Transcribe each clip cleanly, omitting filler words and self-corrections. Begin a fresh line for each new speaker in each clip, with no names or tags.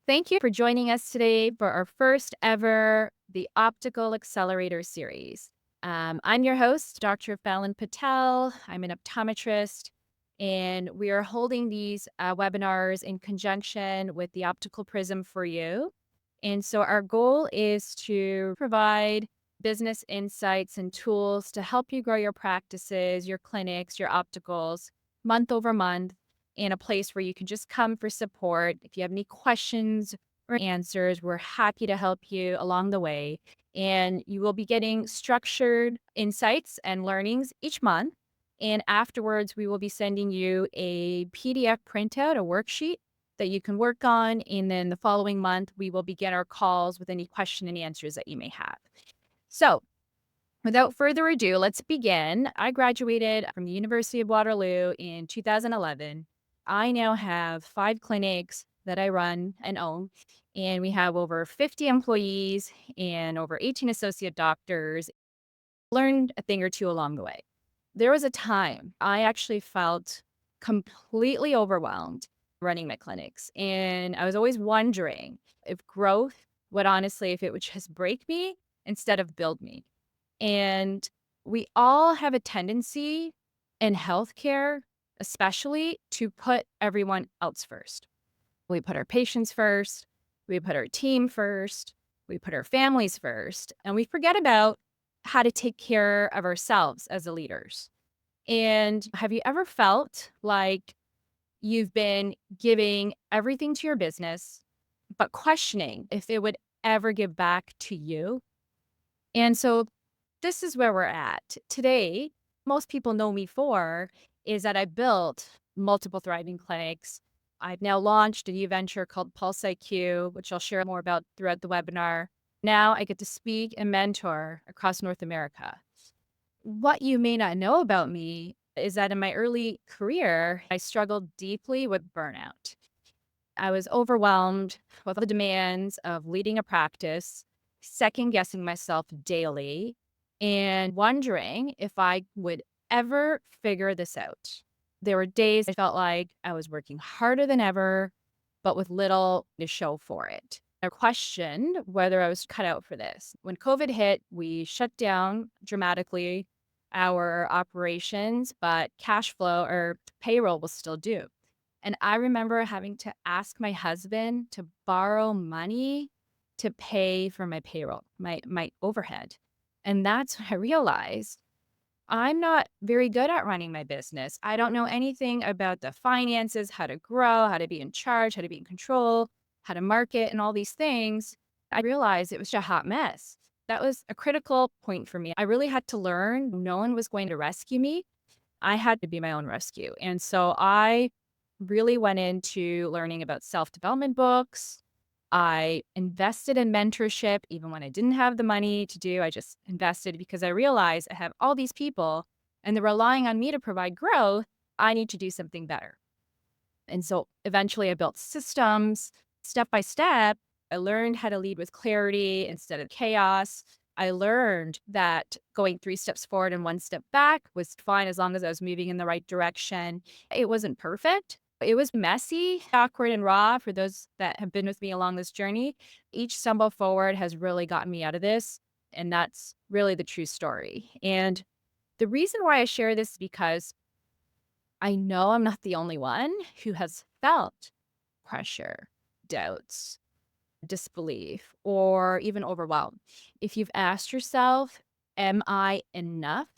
Thank you for joining us today for our first ever the Optical Accelerator series. I'm your host, Dr. Fallon Patel. I'm an optometrist, and we are holding these webinars in conjunction with the Optical Prism for You. And so our goal is to provide business insights and tools to help you grow your practices, your clinics, your opticals month over month in a place where you can just come for support. If you have any questions or answers, we're happy to help you along the way. And you will be getting structured insights and learnings each month. And afterwards, we will be sending you a PDF printout, a worksheet that you can work on. And then the following month, we will begin our calls with any question and answers that you may have. So, without further ado, let's begin. I graduated from the University of Waterloo in 2011. I now have 5 clinics that I run and own, and we have over 50 employees and over 18 associate doctors. Learned a thing or two along the way. There was a time I actually felt completely overwhelmed running my clinics, and I was always wondering if growth would honestly, if it would just break me instead of build me. And we all have a tendency in healthcare, especially, to put everyone else first. We put our patients first, we put our team first, we put our families first, and we forget about how to take care of ourselves as the leaders. And have you ever felt like you've been giving everything to your business, but questioning if it would ever give back to you? And so this is where we're at. Today, most people know me for is that I built multiple thriving clinics. I've now launched a new venture called Pulse IQ, which I'll share more about throughout the webinar. Now I get to speak and mentor across North America. What you may not know about me is that in my early career, I struggled deeply with burnout. I was overwhelmed with the demands of leading a practice, second guessing myself daily, and wondering if I would ever figure this out. There were days I felt like I was working harder than ever, but with little to show for it. I questioned whether I was cut out for this. When COVID hit, we shut down dramatically our operations, but cash flow or payroll was still due. And I remember having to ask my husband to borrow money to pay for my payroll, my overhead. And that's when I realized I'm not very good at running my business. I don't know anything about the finances, how to grow, how to be in charge, how to be in control, how to market, and all these things. I realized it was a hot mess. That was a critical point for me. I really had to learn no one was going to rescue me. I had to be my own rescue. And so I really went into learning about self-development books. I invested in mentorship even when I didn't have the money to do. I just invested because I realized I have all these people and they're relying on me to provide growth. I need to do something better. And so eventually I built systems step by step. I learned how to lead with clarity instead of chaos. I learned that going 3 steps forward and 1 step back was fine as long as I was moving in the right direction. It wasn't perfect. It was messy, awkward, and raw for those that have been with me along this journey. Each stumble forward has really gotten me out of this. And that's really the true story. And the reason why I share this is because I know I'm not the only one who has felt pressure, doubts, disbelief, or even overwhelmed. If you've asked yourself, am I enough?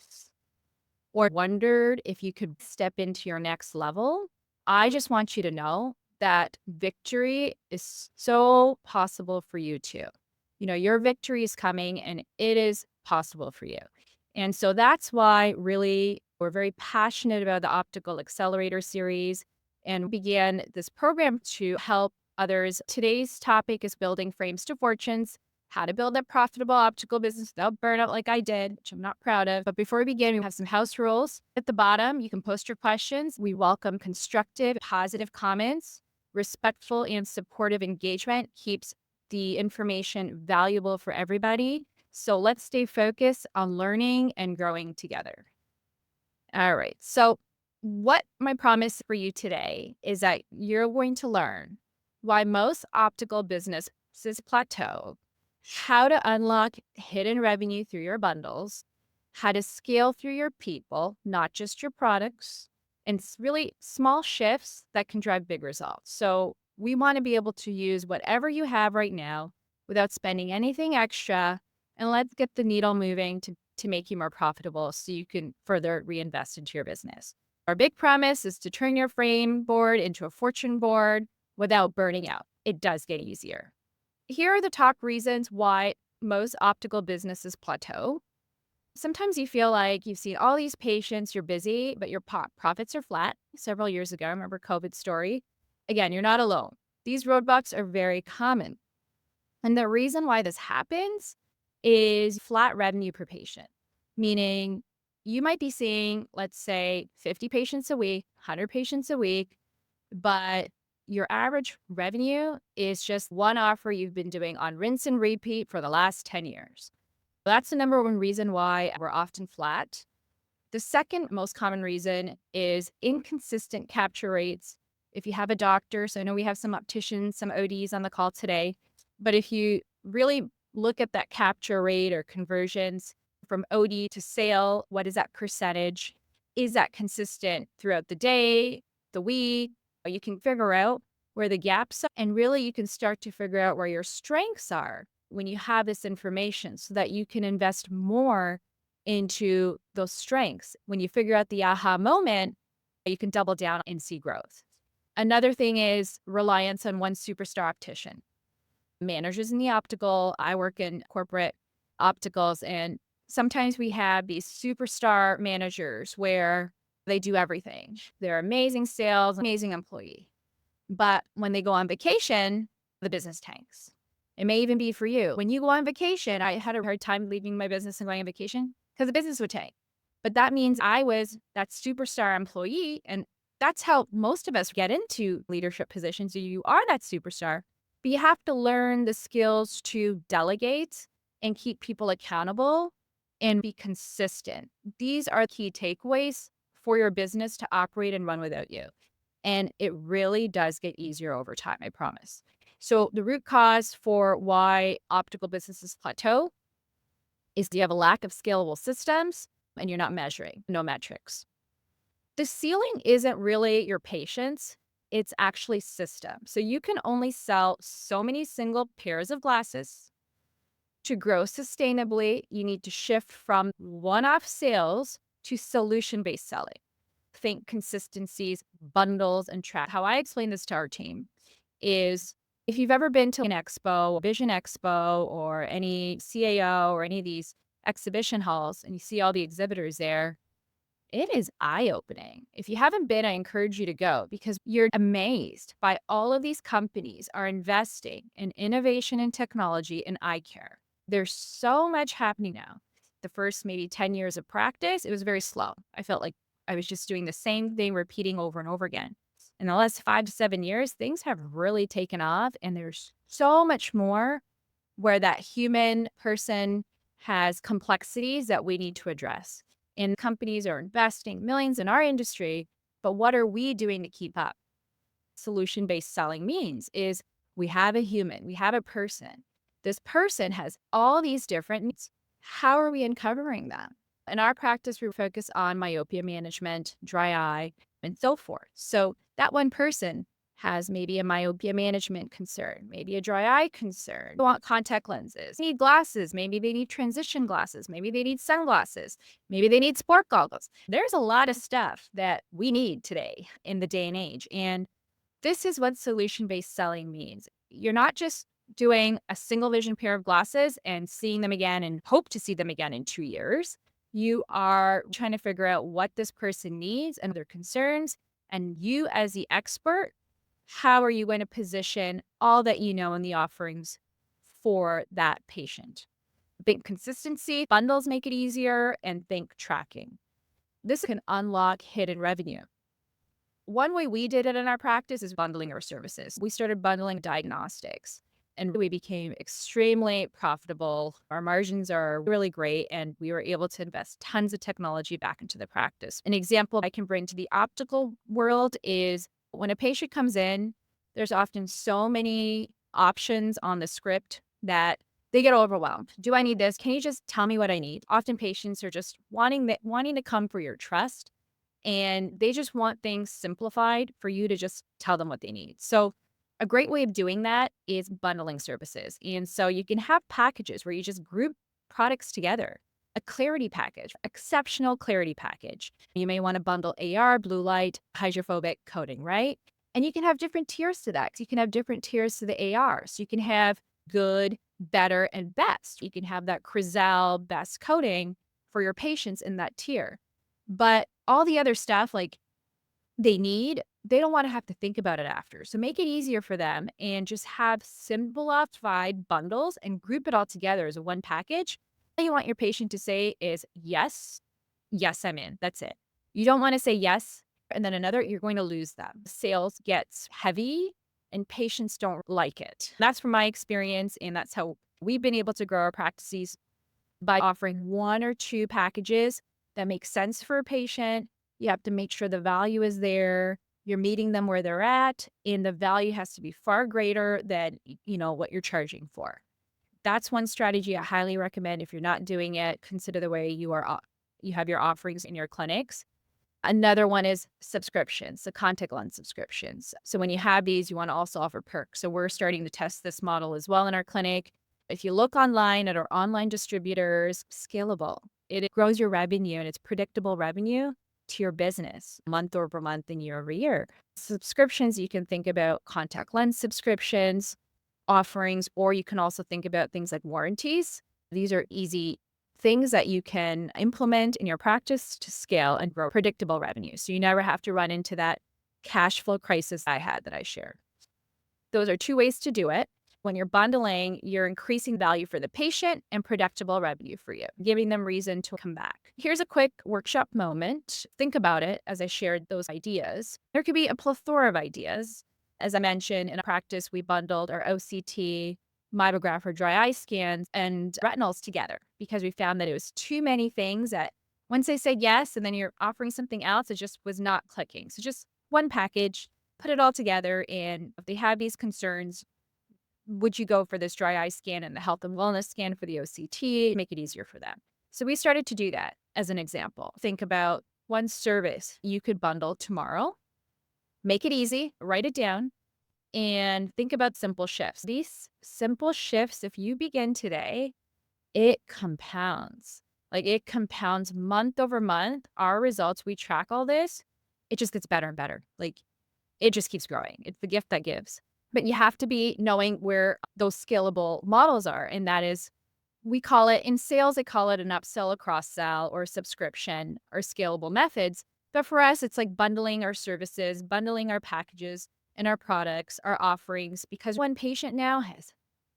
Or wondered if you could step into your next level, I just want you to know that victory is so possible for you too. You know, your victory is coming and it is possible for you. And so that's why really we're very passionate about the Optical Accelerator series and began this program to help others. Today's topic is building frames to fortunes, how to build a profitable optical business without burnout like I did, which I'm not proud of. But before we begin, we have some house rules. At the bottom, you can post your questions. We welcome constructive, positive comments. Respectful and supportive engagement keeps the information valuable for everybody. So let's stay focused on learning and growing together. All right. So, what my promise for you today is that you're going to learn why most optical businesses plateau, how to unlock hidden revenue through your bundles, how to scale through your people, not just your products, and really small shifts that can drive big results. So we want to be able to use whatever you have right now without spending anything extra, and let's get the needle moving to make you more profitable so you can further reinvest into your business. Our big promise is to turn your frame board into a fortune board without burning out. It does get easier. Here are the top reasons why most optical businesses plateau. Sometimes you feel like you've seen all these patients, you're busy, but your profits are flat. Several years ago, I remember COVID story. Again, you're not alone. These roadblocks are very common. And the reason why this happens is flat revenue per patient, meaning you might be seeing, let's say, 50 patients a week, 100 patients a week, but your average revenue is just one offer you've been doing on rinse and repeat for the last 10 years. That's the number one reason why we're often flat. The second most common reason is inconsistent capture rates. If you have a doctor, so I know we have some opticians, some ODs on the call today, but if you really look at that capture rate or conversions from OD to sale, what is that percentage? Is that consistent throughout the day, the week? You can figure out where the gaps are, and really you can start to figure out where your strengths are when you have this information so that you can invest more into those strengths. When you figure out the aha moment, you can double down and see growth. Another thing is reliance on one superstar optician. Managers in the optical, I work in corporate opticals, and sometimes we have these superstar managers where they do everything. They're amazing sales, amazing employee. But when they go on vacation, the business tanks. It may even be for you. When you go on vacation, I had a hard time leaving my business and going on vacation because the business would tank. But that means I was that superstar employee. And that's how most of us get into leadership positions. You are that superstar, but you have to learn the skills to delegate and keep people accountable and be consistent. These are key takeaways for your business to operate and run without you. And it really does get easier over time, I promise. So the root cause for why optical businesses plateau is you have a lack of scalable systems and you're not measuring, no metrics. The ceiling isn't really your patients, it's actually systems. So you can only sell so many single pairs of glasses. To grow sustainably, you need to shift from one-off sales to solution-based selling. Think consistencies, bundles, and track. How I explain this to our team is if you've ever been to an expo, Vision Expo, or any CAO or any of these exhibition halls, and you see all the exhibitors there, it is eye-opening. If you haven't been, I encourage you to go because you're amazed by all of these companies are investing in innovation and technology in eye care. There's so much happening now. The first maybe 10 years of practice, it was very slow. I felt like I was just doing the same thing, repeating over and over again. In the last 5 to 7 years, things have really taken off, and there's so much more where that human person has complexities that we need to address. And companies are investing millions in our industry, but what are we doing to keep up? Solution-based selling means is we have a human, we have a person. This person has all these different needs. How are we uncovering them? In our practice, we focus on myopia management, dry eye, and so forth. So that one person has maybe a myopia management concern, maybe a dry eye concern. They want contact lenses, they need glasses, maybe they need transition glasses, maybe they need sunglasses, maybe they need sport goggles. There's a lot of stuff that we need today in the day and age. And this is what solution-based selling means. You're not just doing a single vision pair of glasses and seeing them again and hope to see them again in 2 years. You are trying to figure out what this person needs and their concerns. And you, as the expert, how are you going to position all that you know in the offerings for that patient? Think consistency, bundles make it easier, and think tracking. This can unlock hidden revenue. One way we did it in our practice is bundling our services. We started bundling diagnostics and we became extremely profitable. Our margins are really great, and we were able to invest tons of technology back into the practice. An example I can bring to the optical world is when a patient comes in, there's often so many options on the script that they get overwhelmed. Do I need this? Can you just tell me what I need? Often patients are just wanting to come for your trust, and they just want things simplified for you to just tell them what they need. So a great way of doing that is bundling services. And so you can have packages where you just group products together. A clarity package, exceptional clarity package. You may want to bundle AR, blue light, hydrophobic coating, right? And you can have different tiers to that. You can have different tiers to the AR. So you can have good, better, and best. You can have that Crizal best coating for your patients in that tier. But all the other stuff, like they don't wanna have to think about it after. So make it easier for them and just have simplified bundles and group it all together as a one package. All you want your patient to say is, "Yes, yes, I'm in." That's it. You don't wanna say yes, and then another, you're going to lose them. Sales gets heavy, and patients don't like it. That's from my experience, and that's how we've been able to grow our practices by offering 1 or 2 packages that make sense for a patient. You have to make sure the value is there, you're meeting them where they're at, and the value has to be far greater than, what you're charging for. That's one strategy I highly recommend. If you're not doing it, consider the way you have your offerings in your clinics. Another one is subscriptions, the contact lens subscriptions. So when you have these, you want to also offer perks. So we're starting to test this model as well in our clinic. If you look online at our online distributors, scalable. It grows your revenue and it's predictable revenue to your business month over month and year over year. Subscriptions, you can think about contact lens subscriptions, offerings, or you can also think about things like warranties. These are easy things that you can implement in your practice to scale and grow predictable revenue. So you never have to run into that cash flow crisis I had that I shared. Those are two ways to do it. When you're bundling, you're increasing value for the patient and predictable revenue for you, giving them reason to come back. Here's a quick workshop moment. Think about it as I shared those ideas. There could be a plethora of ideas. As I mentioned, in practice, we bundled our OCT, myograph or dry eye scans, and retinals together because we found that it was too many things that once they said yes and then you're offering something else, it just was not clicking. So just one package, put it all together. And if they have these concerns, would you go for this dry eye scan and the health and wellness scan for the OCT, make it easier for them? So we started to do that as an example. Think about one service you could bundle tomorrow, make it easy, write it down, and think about simple shifts. These simple shifts, if you begin today, it compounds. Like it compounds month over month. Our results, we track all this, it just gets better and better. Like it just keeps growing. It's the gift that gives. But you have to be knowing where those scalable models are. And that is, we call it in sales, they call it an upsell, a cross sell, or subscription or scalable methods. But for us, it's like bundling our services, bundling our packages and our products, our offerings, because one patient now has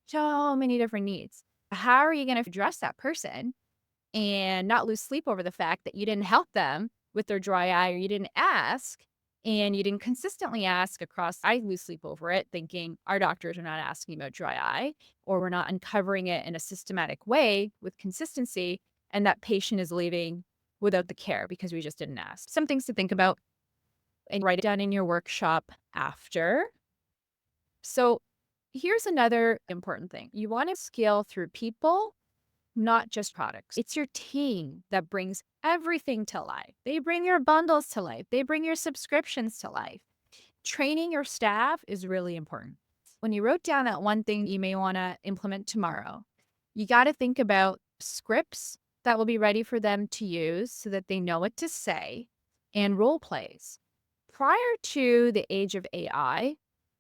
so many different needs. How are you going to address that person and not lose sleep over the fact that you didn't help them with their dry eye or you didn't ask and you didn't consistently ask across? I lose sleep over it thinking our doctors are not asking about dry eye or we're not uncovering it in a systematic way with consistency, and that patient is leaving without the care because we just didn't ask. Some things to think about and write it down in your workshop after. So here's another important thing. You want to scale through people, not just products. It's your team that brings everything to life. They bring your bundles to life. They bring your subscriptions to life. Training your staff is really important. When you wrote down that one thing you may want to implement tomorrow, you got to think about scripts that will be ready for them to use so that they know what to say, and role plays. Prior to the age of AI,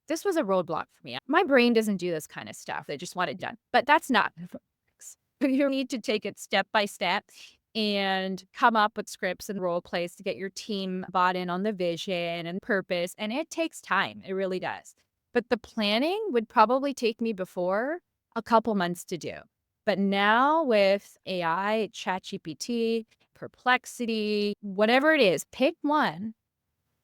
this was a roadblock for me. My brain doesn't do this kind of stuff. They just want it done. But that's not. You need to take it step by step and come up with scripts and role plays to get your team bought in on the vision and purpose. And it takes time. It really does. But the planning would probably take me before a couple months to do. But now with AI, ChatGPT, Perplexity, whatever it is, pick one,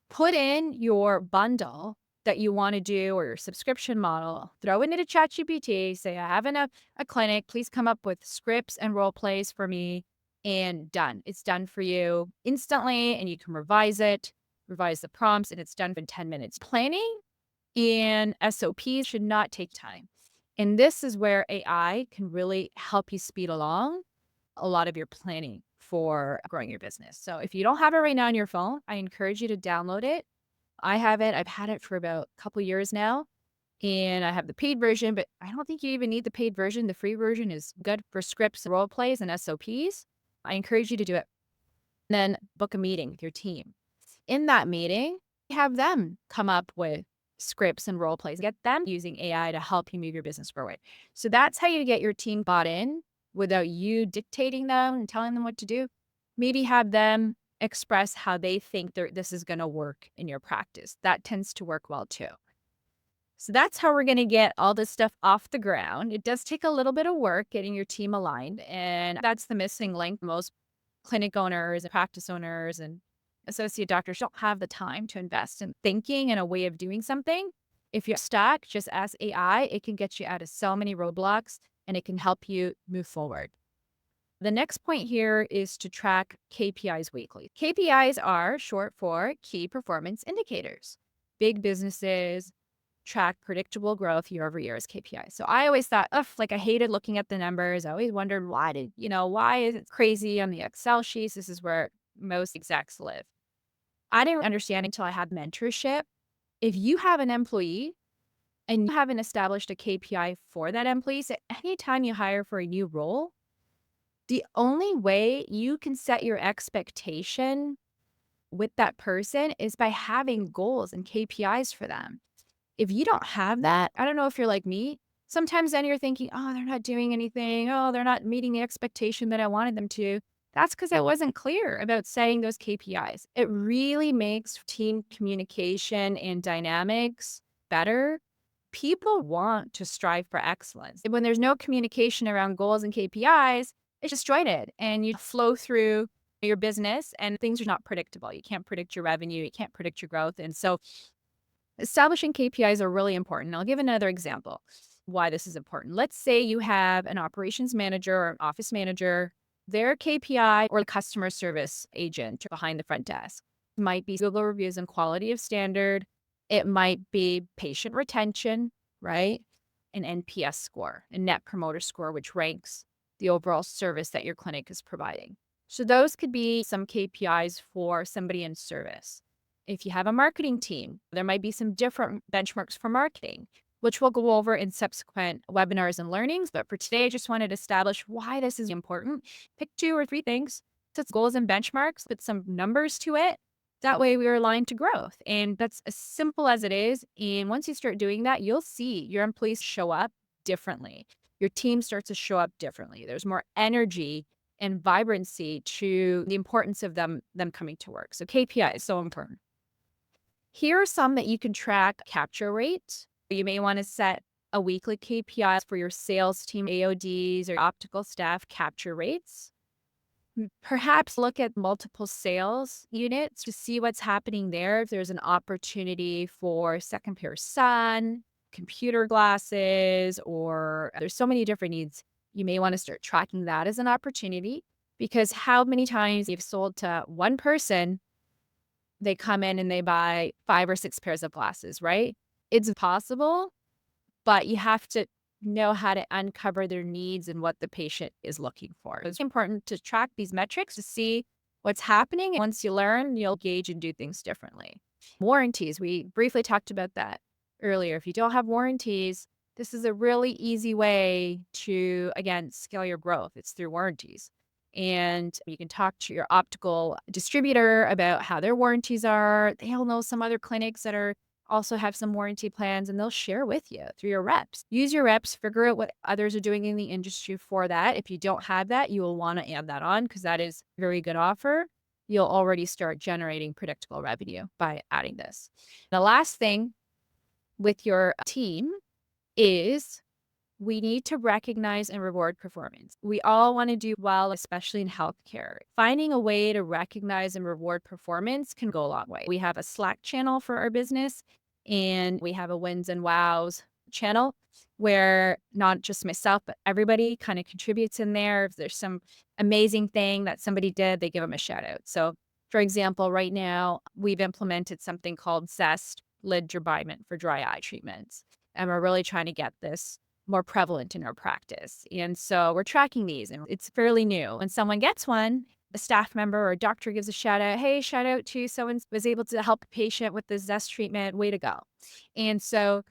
put in your bundle that you want to do or your subscription model, throw it into ChatGPT, say, I have a clinic, please come up with scripts and role plays for me, and done. It's done for you instantly, and you can revise it, revise the prompts, and it's done in 10 minutes. Planning And SOPs should not take time. And this is where AI can really help you speed along a lot of your planning for growing your business. So if you don't have it right now on your phone, I encourage you to download it. I have it. I've had it for about a couple years now, and I have the paid version, but I don't think you even need the paid version. The free version is good for scripts, role plays, and SOPs. I encourage you to do it. Then book a meeting with your team. In that meeting, have them come up with scripts and role plays. Get them using AI to help you move your business forward. So that's how you get your team bought in without you dictating them and telling them what to do. Maybe have them express how they think this is going to work in your practice. That tends to work well too. So that's how we're going to get all this stuff off the ground. It does take a little bit of work getting your team aligned, and that's the missing link. Most clinic owners and practice owners and associate doctors don't have the time to invest in thinking and a way of doing something. If you're stuck, just ask AI. It can get you out of so many roadblocks and it can help you move forward. The next point here is to track KPIs weekly. KPIs are short for key performance indicators. Big businesses track predictable growth year over year as KPIs. So I always thought, like I hated looking at the numbers. I always wondered why is it crazy on the Excel sheets? This is where most execs live. I didn't understand until I had mentorship. If you have an employee and you haven't established a KPI for that employee, so anytime you hire for a new role, the only way you can set your expectation with that person is by having goals and KPIs for them. If you don't have that, I don't know if you're like me. Sometimes then you're thinking, oh, they're not doing anything. Oh, they're not meeting the expectation that I wanted them to. That's because I wasn't clear about setting those KPIs. It really makes team communication and dynamics better. People want to strive for excellence. When there's no communication around goals and KPIs, it's disjointed and you flow through your business and things are not predictable. You can't predict your revenue. You can't predict your growth. And so establishing KPIs are really important. I'll give another example why this is important. Let's say you have an operations manager or an office manager. Their KPI or customer service agent behind the front desk might be Google reviews and quality of standard. It might be patient retention, right? An NPS score, a net promoter score, which ranks the overall service that your clinic is providing. So those could be some KPIs for somebody in service. If you have a marketing team, there might be some different benchmarks for marketing, which we'll go over in subsequent webinars and learnings. But for today, I just wanted to establish why this is important. Pick 2 or 3 things, set goals and benchmarks, put some numbers to it. That way we are aligned to growth. And that's as simple as it is. And once you start doing that, you'll see your employees show up differently. Your team starts to show up differently. There's more energy and vibrancy to the importance of them coming to work. So KPI is so important. Here are some that you can track capture rate. You may want to set a weekly KPI for your sales team, AODs, or optical staff capture rates. Perhaps look at multiple sales units to see what's happening there. If there's an opportunity for second pair of sun, computer glasses, or there's so many different needs. You may want to start tracking that as an opportunity because how many times you've sold to one person, they come in and they buy 5 or 6 pairs of glasses, right? It's possible, but you have to know how to uncover their needs and what the patient is looking for. It's important to track these metrics to see what's happening. Once you learn, you'll gauge and do things differently. Warranties, we briefly talked about that earlier. If you don't have warranties, this is a really easy way to, again, scale your growth. It's through warranties. And you can talk to your optical distributor about how their warranties are. They'll know some other clinics that are also have some warranty plans and they'll share with you through your reps. Use your reps, figure out what others are doing in the industry for that. If you don't have that, you will want to add that on because that is a very good offer. You'll already start generating predictable revenue by adding this. The last thing with your team is we need to recognize and reward performance. We all want to do well, especially in healthcare. Finding a way to recognize and reward performance can go a long way. We have a Slack channel for our business, and we have a Wins and Wows channel where not just myself, but everybody kind of contributes in there. If there's some amazing thing that somebody did, they give them a shout out. So, for example, right now, we've implemented something called Zest lid debridement for dry eye treatments. And we're really trying to get this more prevalent in our practice. And so we're tracking these and it's fairly new. When someone gets one, a staff member or a doctor gives a shout out, hey, shout out to someone was able to help a patient with this zest treatment. Way to go. And so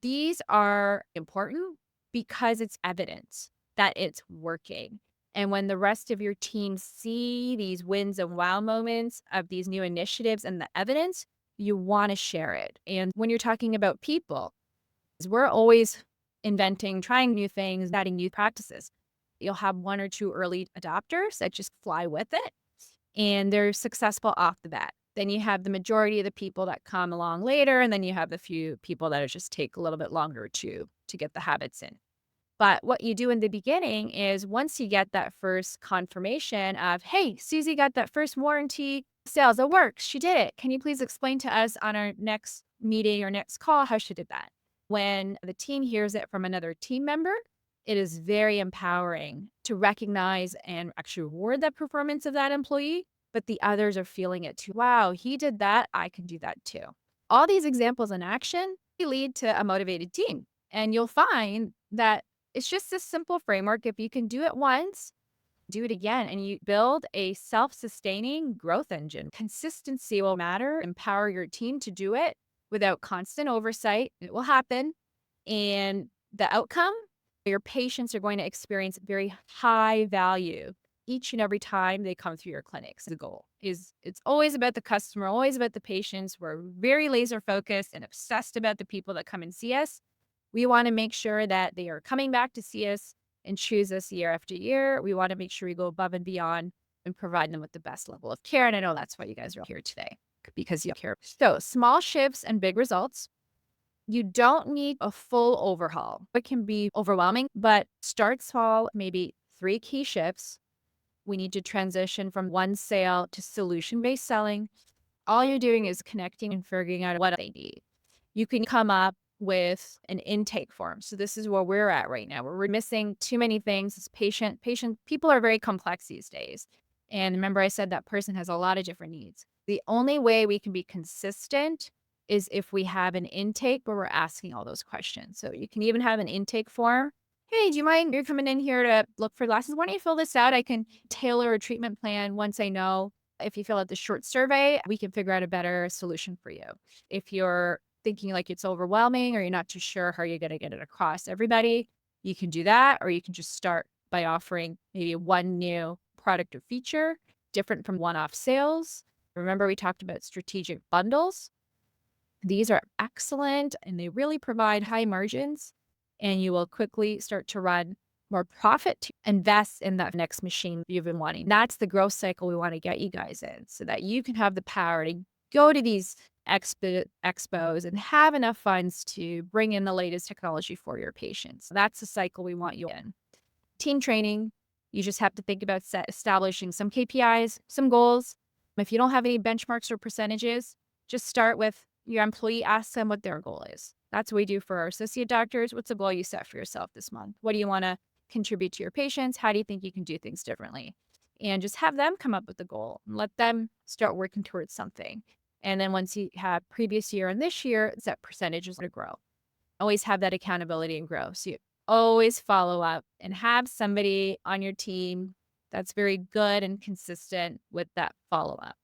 these are important because it's evidence that it's working. And when the rest of your team see these wins and wow moments of these new initiatives and the evidence, you want to share it. And when you're talking about people, we're always inventing, trying new things, adding new practices. You'll have one or two early adopters that just fly with it and they're successful off the bat. Then you have the majority of the people that come along later, and then you have the few people that just take a little bit longer to get the habits in. But what you do in the beginning is once you get that first confirmation of, hey, Susie got that first warranty sales, it works. She did it. Can you please explain to us on our next meeting or next call how she did that? When the team hears it from another team member, it is very empowering to recognize and actually reward that performance of that employee, but the others are feeling it too. Wow, he did that. I can do that too. All these examples in action lead to a motivated team. And you'll find that it's just this simple framework. If you can do it once, do it again, and you build a self-sustaining growth engine. Consistency will matter. Empower your team to do it without constant oversight. It will happen. And the outcome, your patients are going to experience very high value each and every time they come through your clinics. The goal is it's always about the customer, always about the patients. We're very laser focused and obsessed about the people that come and see us. We want to make sure that they are coming back to see us and choose us year after year. We want to make sure we go above and beyond and provide them with the best level of care. And I know that's why you guys are here today, because you care. So small shifts and big results. You don't need a full overhaul. It can be overwhelming, but start small, maybe 3 key shifts. We need to transition from one sale to solution-based selling. All you're doing is connecting and figuring out what they need. You can come up with an intake form. So this is where we're at right now. We're missing too many things. It's people are very complex these days. And remember, I said that person has a lot of different needs. The only way we can be consistent is if we have an intake where we're asking all those questions. So you can even have an intake form. Hey, do you mind? You're coming in here to look for glasses. Why don't you fill this out? I can tailor a treatment plan once I know. If you fill out the short survey, we can figure out a better solution for you. If you're thinking like it's overwhelming or you're not too sure how you're going to get it across everybody, you can do that. Or you can just start by offering maybe one new product or feature different from one-off sales. Remember, we talked about strategic bundles. These are excellent and they really provide high margins, and you will quickly start to run more profit to invest in that next machine you've been wanting. That's the growth cycle we want to get you guys in so that you can have the power to go to these expos and have enough funds to bring in the latest technology for your patients. That's the cycle we want you in. Team training, you just have to think about establishing some KPIs, some goals. If you don't have any benchmarks or percentages, just start with your employee, ask them what their goal is. That's what we do for our associate doctors. What's the goal you set for yourself this month? What do you want to contribute to your patients? How do you think you can do things differently? And just have them come up with the goal and let them start working towards something. And then once you have previous year and this year, that percentage is going to grow. Always have that accountability and grow. So you always follow up and have somebody on your team that's very good and consistent with that follow up.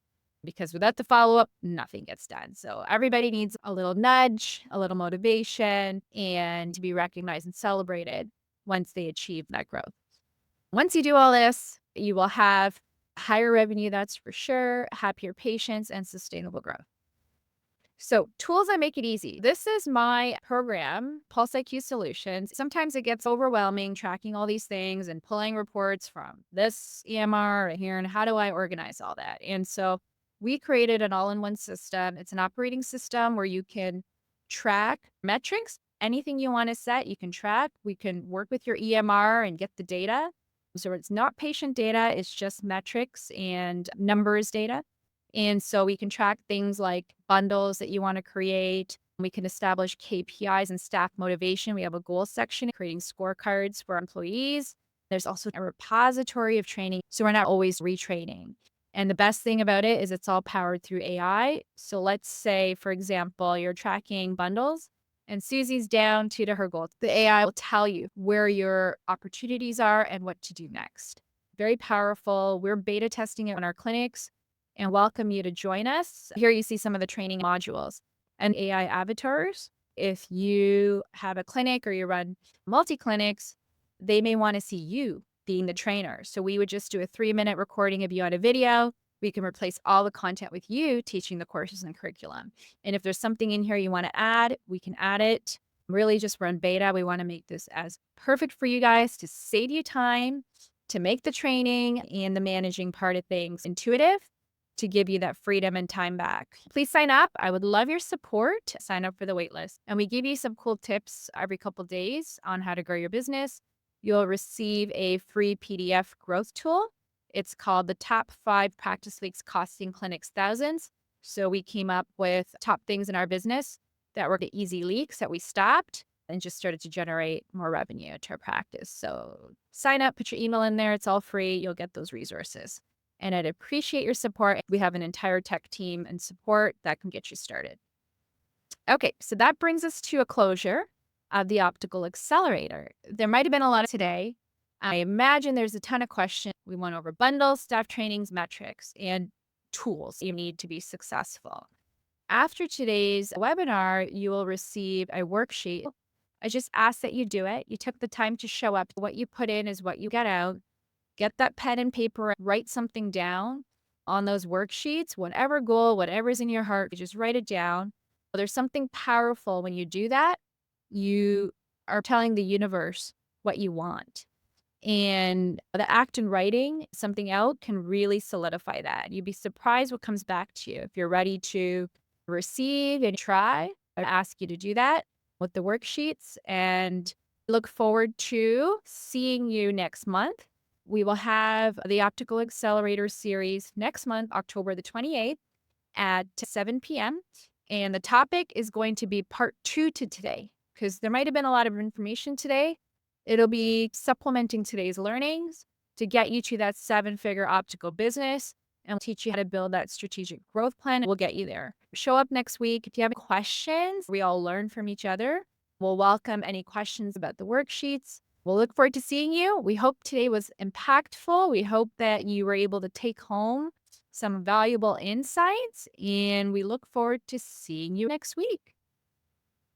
Because without the follow-up, nothing gets done. So everybody needs a little nudge, a little motivation, and to be recognized and celebrated once they achieve that growth. Once you do all this, you will have higher revenue, that's for sure, happier patients, and sustainable growth. So tools that make it easy. This is my program, Pulse IQ Solutions. Sometimes it gets overwhelming tracking all these things and pulling reports from this EMR here, and how do I organize all that? And so we created an all-in-one system. It's an operating system where you can track metrics. Anything you want to set, you can track. We can work with your EMR and get the data. So it's not patient data, it's just metrics and numbers data. And so we can track things like bundles that you want to create. We can establish KPIs and staff motivation. We have a goal section, creating scorecards for employees. There's also a repository of training, so we're not always retraining. And the best thing about it is it's all powered through AI. So let's say, for example, you're tracking bundles and Susie's down to her goal. The AI will tell you where your opportunities are and what to do next. Very powerful. We're beta testing it in our clinics and welcome you to join us. Here you see some of the training modules and AI avatars. If you have a clinic or you run multi clinics, they may want to see you being the trainer. So we would just do a 3-minute recording of you on a video. We can replace all the content with you teaching the courses and curriculum. And if there's something in here you want to add, we can add it. Really just run beta. We want to make this as perfect for you guys to save you time, to make the training and the managing part of things intuitive, to give you that freedom and time back. Please sign up. I would love your support. Sign up for the waitlist. And we give you some cool tips every couple days on how to grow your business. You'll receive a free PDF growth tool. It's called the Top 5 Practice Weeks Costing Clinics Thousands. So we came up with top things in our business that were the easy leaks that we stopped and just started to generate more revenue to our practice. So sign up, put your email in there. It's all free. You'll get those resources. And I'd appreciate your support. We have an entire tech team and support that can get you started. Okay, so that brings us to a closure of the Optical Accelerator. There might have been a lot of today. I imagine there's a ton of questions. We went over bundles, staff trainings, metrics, and tools you need to be successful. After today's webinar, you will receive a worksheet. I just ask that you do it. You took the time to show up. What you put in is what you get out. Get that pen and paper, write something down on those worksheets, whatever goal, whatever's in your heart, you just write it down. There's something powerful when you do that. You are telling the universe what you want. And the act in writing something out can really solidify that. You'd be surprised what comes back to you. If you're ready to receive and try, I ask you to do that with the worksheets and look forward to seeing you next month. We will have the Optical Accelerator series next month, October the 28th at 7 p.m. And the topic is going to be part 2 to today because there might have been a lot of information today. It'll be supplementing today's learnings to get you to that 7-figure optical business and teach you how to build that strategic growth plan. We'll get you there. Show up next week. If you have questions, we all learn from each other. We'll welcome any questions about the worksheets. We'll look forward to seeing you. We hope today was impactful. We hope that you were able to take home some valuable insights, and we look forward to seeing you next week.